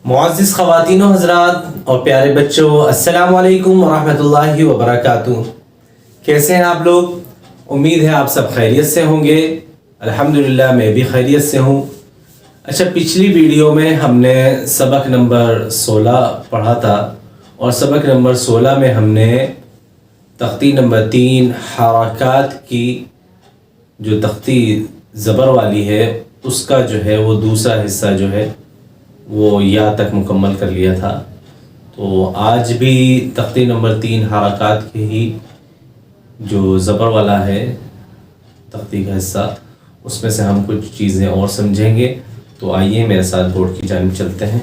معزز خواتین و حضرات اور پیارے بچوں، السلام علیکم ورحمۃ اللہ وبرکاتہ۔ کیسے ہیں آپ لوگ؟ امید ہے آپ سب خیریت سے ہوں گے۔ الحمدللہ میں بھی خیریت سے ہوں۔ اچھا، پچھلی ویڈیو میں ہم نے سبق نمبر 16 پڑھا تھا، اور سبق نمبر 16 میں ہم نے تختی نمبر 3 حرکات کی جو تختی زبر والی ہے اس کا جو ہے وہ دوسرا حصہ جو ہے وہ یا تک مکمل کر لیا تھا۔ تو آج بھی تختی نمبر 3 حرکات کے ہی جو زبر والا ہے تختی کا حصہ، اس میں سے ہم کچھ چیزیں اور سمجھیں گے۔ تو آئیے میرے ساتھ بورڈ کی جانب چلتے ہیں۔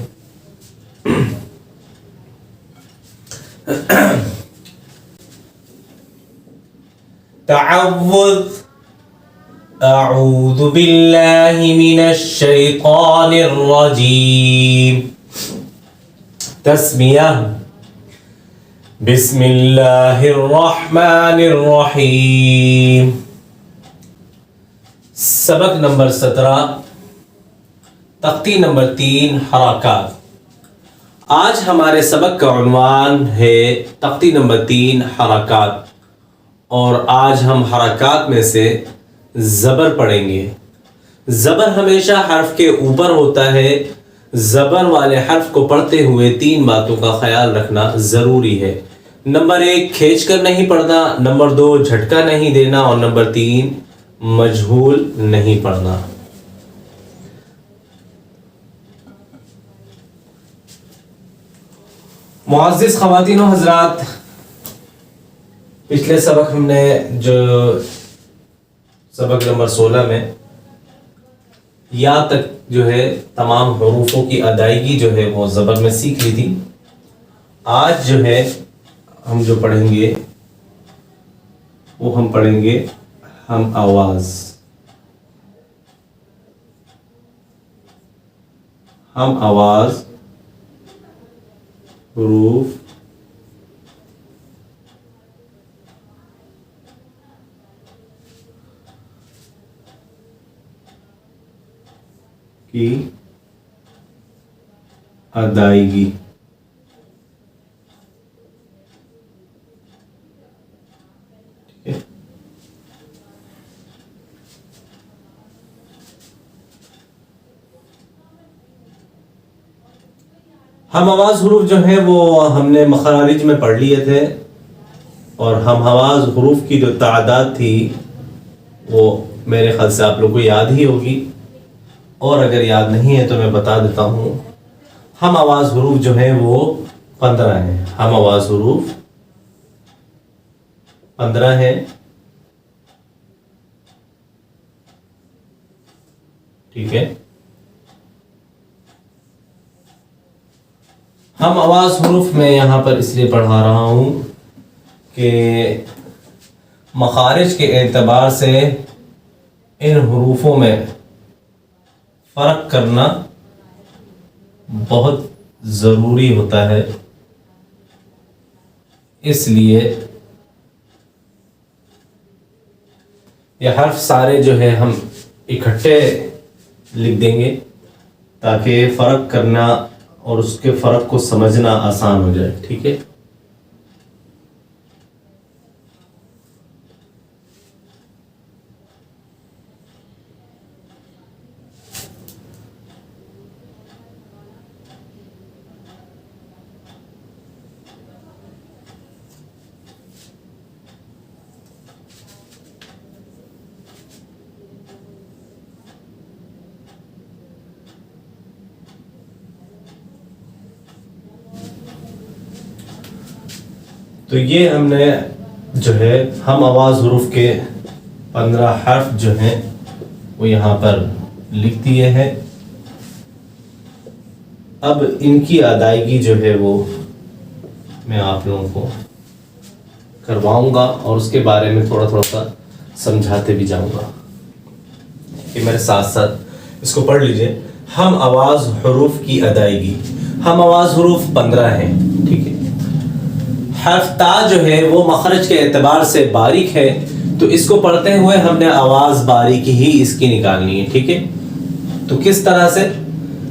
تعوذ، اعوذ باللہ من الشیطان الرجیم۔ تسمیہ، بسم اللہ الرحمن الرحیم۔ سبق نمبر 17 تختی نمبر 3 حرکات۔ آج ہمارے سبق کا عنوان ہے تختی نمبر 3 حرکات، اور آج ہم حرکات میں سے زبر پڑھیں گے۔ زبر ہمیشہ حرف کے اوپر ہوتا ہے۔ زبر والے حرف کو پڑھتے ہوئے 3 باتوں کا خیال رکھنا ضروری ہے۔ نمبر 1، کھینچ کر نہیں پڑھنا، نمبر 2، جھٹکا نہیں دینا، اور نمبر 3، مجہول نہیں پڑھنا۔ معزز خواتین و حضرات، پچھلے سبق ہم نے جو سبق نمبر 16 میں یا تک جو ہے تمام حروفوں کی ادائیگی جو ہے وہ زبر میں سیکھ لی تھی۔ آج جو ہے ہم جو پڑھیں گے وہ ہم پڑھیں گے ہم آواز۔ ہم آواز حروف کی ادائیگی۔ ہم آواز حروف جو ہیں وہ ہم نے مخارج میں پڑھ لیے تھے، اور ہم آواز حروف کی جو تعداد تھی وہ میرے خیال سے آپ لوگوں کو یاد ہی ہوگی، اور اگر یاد نہیں ہے تو میں بتا دیتا ہوں۔ ہم آواز حروف جو ہیں وہ 15 ہیں۔ ہم آواز حروف 15 ہیں، ٹھیک ہے۔ ہم آواز حروف میں یہاں پر اس لیے پڑھا رہا ہوں کہ مخارج کے اعتبار سے ان حروفوں میں فرق کرنا بہت ضروری ہوتا ہے، اس لیے یہ حرف سارے جو ہے ہم اکٹھے لکھ دیں گے تاکہ فرق کرنا اور اس کے فرق کو سمجھنا آسان ہو جائے، ٹھیک ہے۔ تو یہ ہم نے جو ہے ہم آواز حروف کے 15 حرف جو ہیں وہ یہاں پر لکھ دیے ہیں۔ اب ان کی ادائیگی جو ہے وہ میں آپ لوگوں کو کرواؤں گا، اور اس کے بارے میں تھوڑا تھوڑا سا سمجھاتے بھی جاؤں گا کہ میرے ساتھ ساتھ اس کو پڑھ لیجئے۔ ہم آواز حروف کی ادائیگی۔ ہم آواز حروف 15 ہیں، ٹھیک ہے۔ حرف تا جو ہے وہ مخرج کے اعتبار سے باریک ہے، تو اس کو پڑھتے ہوئے ہم نے آواز باریک ہی اس کی نکالنی ہے، ٹھیک ہے۔ تو کس طرح سے؟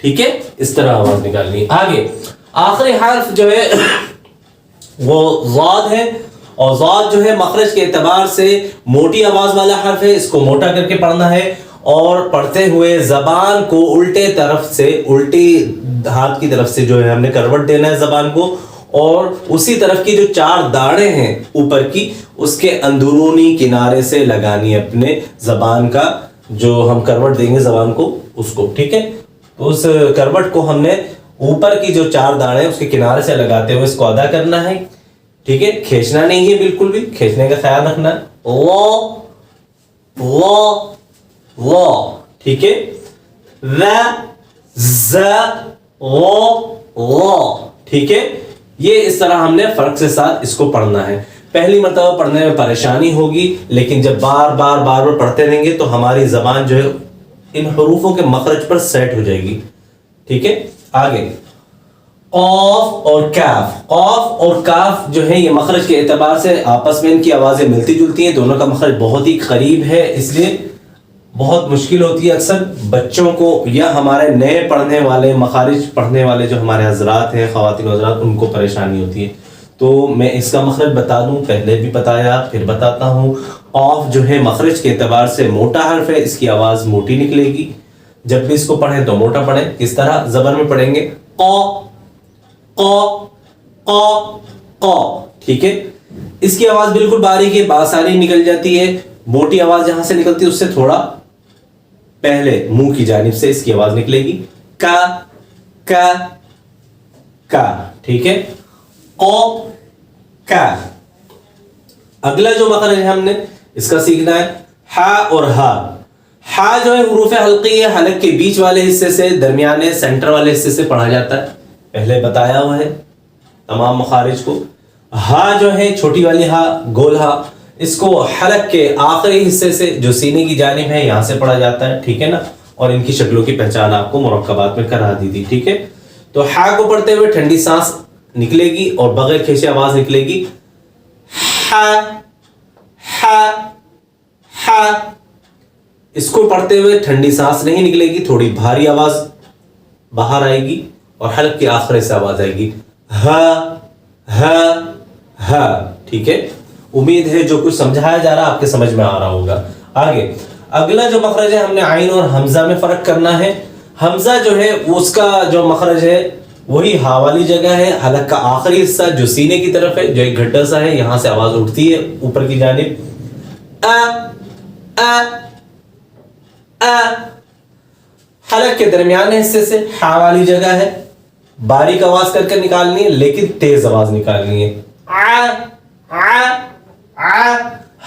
ٹھیک ہے, اس طرح آواز نکالنی ہے. آگے آخری حرف جو ہے وہ ضاد ہے, اور ضاد جو ہے مخرج کے اعتبار سے موٹی آواز والا حرف ہے, اس کو موٹا کر کے پڑھنا ہے, اور پڑھتے ہوئے زبان کو الٹے طرف سے, الٹی ہاتھ کی طرف سے جو ہے ہم نے کروٹ دینا ہے زبان کو, اور اسی طرف کی جو 4 داڑیں ہیں اوپر کی, اس کے اندرونی کنارے سے لگانی ہے اپنے زبان کا, جو ہم کروٹ دیں گے زبان کو اس کو. ٹھیک ہے, تو اس کروٹ کو ہم نے اوپر کی جو 4 داڑیں اس کے کنارے سے لگاتے ہوئے اس کو ادا کرنا ہے. ٹھیک ہے, کھینچنا نہیں ہے بالکل بھی, کھینچنے کا خیال رکھنا ہے. وہ ٹھیک ہے, ٹھیک ہے, یہ اس طرح ہم نے فرق سے ساتھ اس کو پڑھنا ہے. پہلی مرتبہ پڑھنے میں پریشانی ہوگی, لیکن جب بار بار پڑھتے رہیں گے تو ہماری زبان جو ہے ان حروفوں کے مخرج پر سیٹ ہو جائے گی. ٹھیک ہے, آگے قاف اور کاف. قاف اور کاف جو ہے یہ مخرج کے اعتبار سے آپس میں ان کی آوازیں ملتی جلتی ہیں, دونوں کا مخرج بہت ہی قریب ہے, اس لیے بہت مشکل ہوتی ہے اکثر بچوں کو یا ہمارے نئے پڑھنے والے, مخارج پڑھنے والے جو ہمارے حضرات ہیں, خواتین حضرات, ان کو پریشانی ہوتی ہے. تو میں اس کا مخرج بتا دوں, پہلے بھی بتایا پھر بتاتا ہوں. قاف جو ہے مخرج کے اعتبار سے موٹا حرف ہے, اس کی آواز موٹی نکلے گی. جب بھی اس کو پڑھیں تو موٹا پڑھیں. کس طرح زبر میں پڑھیں گے, قا قا قا قا. ٹھیک ہے, اس کی آواز بالکل باریک ہے, بآسانی نکل جاتی ہے. موٹی آواز جہاں سے نکلتی ہے اس سے تھوڑا پہلے منہ کی جانب سے اس کی آواز نکلے گی, کا کا کا. ٹھیک ہے, قا کا. اگلا جو مخرج ہے ہم نے اس کا سیکھنا ہے ہا اور ہا. ہا جو ہے حروف حلقی ہے, حلق کے بیچ والے حصے سے, درمیانے سینٹر والے حصے سے پڑھا جاتا ہے, پہلے بتایا ہوا ہے تمام مخارج کو. ہا جو ہے چھوٹی والی ہا, گول ہا, اس کو حلق کے آخری حصے سے جو سینے کی جانب ہے یہاں سے پڑھا جاتا ہے. ٹھیک ہے نا, اور ان کی شکلوں کی پہچان آپ کو مرکبات میں کرا دی تھی. ٹھیک ہے, تو ہا کو پڑھتے ہوئے ٹھنڈی سانس نکلے گی اور بغیر کھینچے آواز نکلے گی ہا ہا ہا. اس کو پڑھتے ہوئے ٹھنڈی سانس نہیں نکلے گی, تھوڑی بھاری آواز باہر آئے گی اور حلق کے آخر سے آواز آئے گی ہا ہا ہا. ٹھیک ہے, امید ہے جو کچھ سمجھایا جا رہا آپ کے سمجھ میں آ رہا ہوگا. آگے اگلا جو مخرج ہے ہم نے عین اور حمزہ میں فرق کرنا ہے. حمزہ جو ہے اس کا جو مخرج ہے وہی ہا والی جگہ ہے, حلق کا آخری حصہ جو سینے کی طرف ہے, جو ایک گھٹا سا ہے, یہاں سے آواز اٹھتی ہے اوپر کی جانب. حلق کے درمیانے حصے سے ہا والی جگہ ہے, باریک آواز کر کے نکالنی ہے لیکن تیز آواز نکالنی ہے.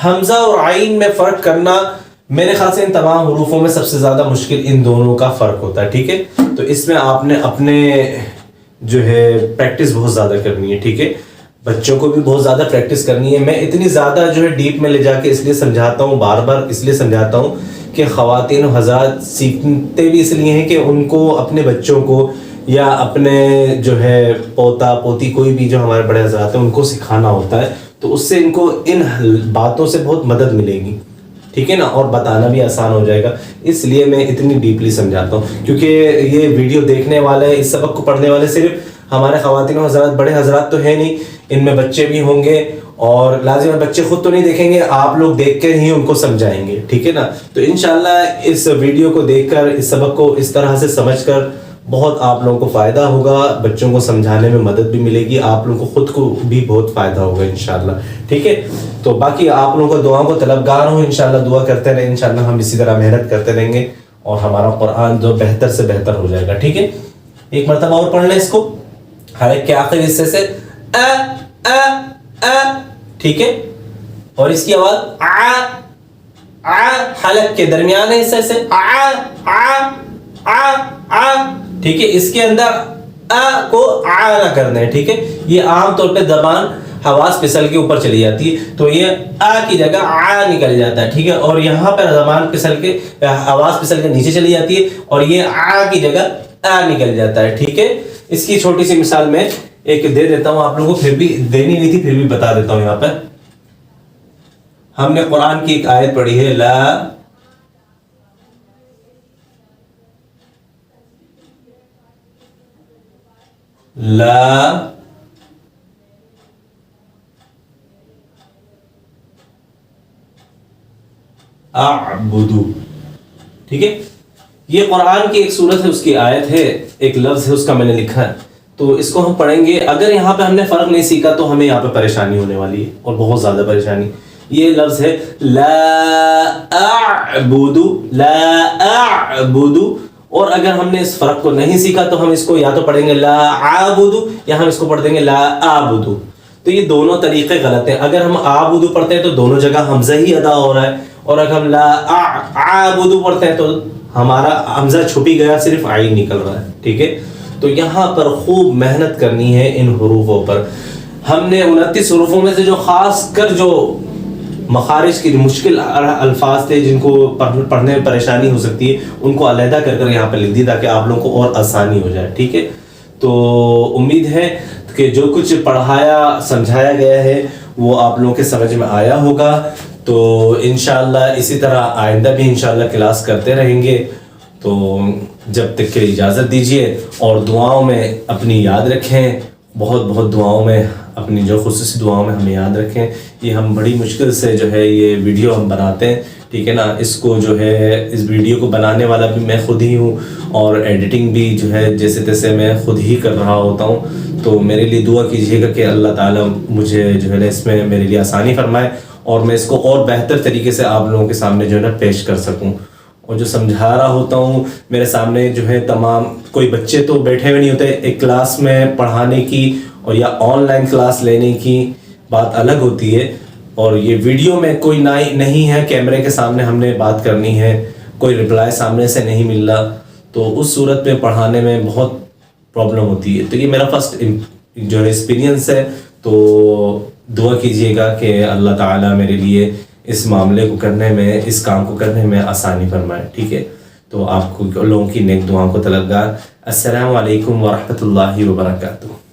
حمزہ اور عین میں فرق کرنا میرے خیال سے ان تمام حروفوں میں سب سے زیادہ مشکل ان دونوں کا فرق ہوتا ہے. ٹھیک ہے, تو اس میں آپ نے اپنے جو ہے پریکٹس بہت زیادہ کرنی ہے. ٹھیک ہے, بچوں کو بھی بہت زیادہ پریکٹس کرنی ہے. میں اتنی زیادہ جو ہے ڈیپ میں لے جا کے اس لیے سمجھاتا ہوں, بار بار اس لیے سمجھاتا ہوں کہ خواتین و حضرات سیکھتے بھی اس لیے ہیں کہ ان کو اپنے بچوں کو یا اپنے جو ہے پوتا پوتی کوئی بھی جو ہمارے بڑے حضرات ہیں ان کو سکھانا ہوتا ہے, تو اس سے ان کو ان باتوں سے بہت مدد ملے گی. ٹھیک ہے نا, اور بتانا بھی آسان ہو جائے گا. اس لیے میں اتنی ڈیپلی سمجھاتا ہوں, کیونکہ یہ ویڈیو دیکھنے والے, اس سبق کو پڑھنے والے صرف ہمارے خواتین و حضرات, بڑے حضرات تو ہے نہیں, ان میں بچے بھی ہوں گے, اور لازم بچے خود تو نہیں دیکھیں گے, آپ لوگ دیکھ کر ہی ان کو سمجھائیں گے. ٹھیک ہے نا, تو انشاءاللہ اس ویڈیو کو دیکھ کر, اس سبق کو اس طرح سے سمجھ کر بہت آپ لوگوں کو فائدہ ہوگا, بچوں کو سمجھانے میں مدد بھی ملے گی, آپ لوگوں کو خود کو بھی بہت فائدہ ہوگا انشاءاللہ. ٹھیک ہے, تو باقی آپ لوگوں کو دعاؤں کو طلبگار ہوں, انشاءاللہ دعا کرتے رہیں, انشاءاللہ ہم اسی طرح محنت کرتے رہیں گے اور ہمارا قرآن جو بہتر سے بہتر ہو جائے گا. ٹھیک ہے, ایک مرتبہ اور پڑھ لیں اس کو, حلق کے آخری حصے سے ٹھیک ہے, اور اس کی آواز حلق کے درمیانے حصے سے ٹھیک ہے, اس کے اندر کو نہ کرنا ہے. ٹھیک ہے, یہ عام طور پہ زبان حواس پھسل کے اوپر چلی جاتی ہے, تو یہ کی جگہ نکل جاتا ہے. ٹھیک ہے, اور یہاں پر زبان پھسل کے آواز پھسل کے نیچے چلی جاتی ہے, اور یہ کی جگہ نکل جاتا ہے. ٹھیک ہے, اس کی چھوٹی سی مثال میں ایک دے دیتا ہوں آپ لوگوں کو, پھر بھی دینی نہیں تھی پھر بھی بتا دیتا ہوں. یہاں پر ہم نے قرآن کی ایک آیت پڑھی ہے, لا لا اعبدو. ٹھیک ہے، یہ قرآن کی ایک سورت ہے، اس کی آیت ہے، ایک لفظ ہے اس کا میں نے لکھا ہے، تو اس کو ہم پڑھیں گے. اگر یہاں پہ ہم نے فرق نہیں سیکھا تو ہمیں یہاں پہ پریشانی ہونے والی ہے، اور بہت زیادہ پریشانی. یہ لفظ ہے لا اعبدو، لا اعبدو. اور اگر ہم نے اس فرق کو نہیں سیکھا تو ہم اس کو یا تو پڑھیں گے لا اعبدو، یا ہم اس کو پڑھ دیں گے لا اعبدو. تو یہ دونوں طریقے غلط ہیں. اگر ہم اعبدو پڑھتے ہیں تو دونوں جگہ حمزہ ہی ادا ہو رہا ہے، اور اگر ہم لا اعبدو پڑھتے ہیں تو ہمارا حمزہ چھپی گیا، صرف آئی نکل رہا ہے. ٹھیک ہے، تو یہاں پر خوب محنت کرنی ہے ان حروفوں پر. ہم نے 29 حروفوں میں سے جو خاص کر جو مخارج کی مشکل الفاظ تھے جن کو پڑھنے میں پریشانی ہو سکتی ہے، ان کو علیحدہ کر کر یہاں پہ لکھ دی تاکہ آپ لوگوں کو اور آسانی ہو جائے. ٹھیک ہے، تو امید ہے کہ جو کچھ پڑھایا سمجھایا گیا ہے وہ آپ لوگوں کے سمجھ میں آیا ہوگا. تو انشاءاللہ اسی طرح آئندہ بھی انشاءاللہ کلاس کرتے رہیں گے. تو جب تک کہ اجازت دیجیے، اور دعاؤں میں اپنی یاد رکھیں، بہت بہت دعاؤں میں اپنی جو خصوصی دعاؤں میں ہمیں یاد رکھیں. یہ ہم بڑی مشکل سے جو ہے یہ ویڈیو ہم بناتے ہیں. ٹھیک ہے نا، اس کو جو ہے اس ویڈیو کو بنانے والا بھی میں خود ہی ہوں، اور ایڈیٹنگ بھی جو ہے جیسے تیسے میں خود ہی کر رہا ہوتا ہوں. تو میرے لیے دعا کیجیے گا کہ اللہ تعالیٰ مجھے جو ہے نا اس میں میرے لیے آسانی فرمائے، اور میں اس کو اور بہتر طریقے سے آپ لوگوں کے سامنے جو ہے نا پیش کر سکوں. اور جو سمجھا رہا ہوتا ہوں میرے سامنے جو ہے تمام کوئی بچے تو بیٹھے ہوئے نہیں ہوتے. ایک کلاس میں پڑھانے کی اور یا آن لائن کلاس لینے کی بات الگ ہوتی ہے، اور یہ ویڈیو میں کوئی نہیں ہے، کیمرے کے سامنے ہم نے بات کرنی ہے، کوئی رپلائی سامنے سے نہیں مل رہا، تو اس صورت میں پڑھانے میں بہت پرابلم ہوتی ہے. تو یہ میرا فرسٹ جو ہے ایکسپیرینس ہے. تو دعا کیجیے گا کہ اللہ تعالیٰ میرے لیے اس معاملے کو کرنے میں، اس کام کو کرنے میں آسانی فرمائے. ٹھیک ہے، تو آپ کو لوگوں کی نیک دعاؤں کو طلبگار. السلام علیکم ورحمۃ اللہ وبرکاتہ.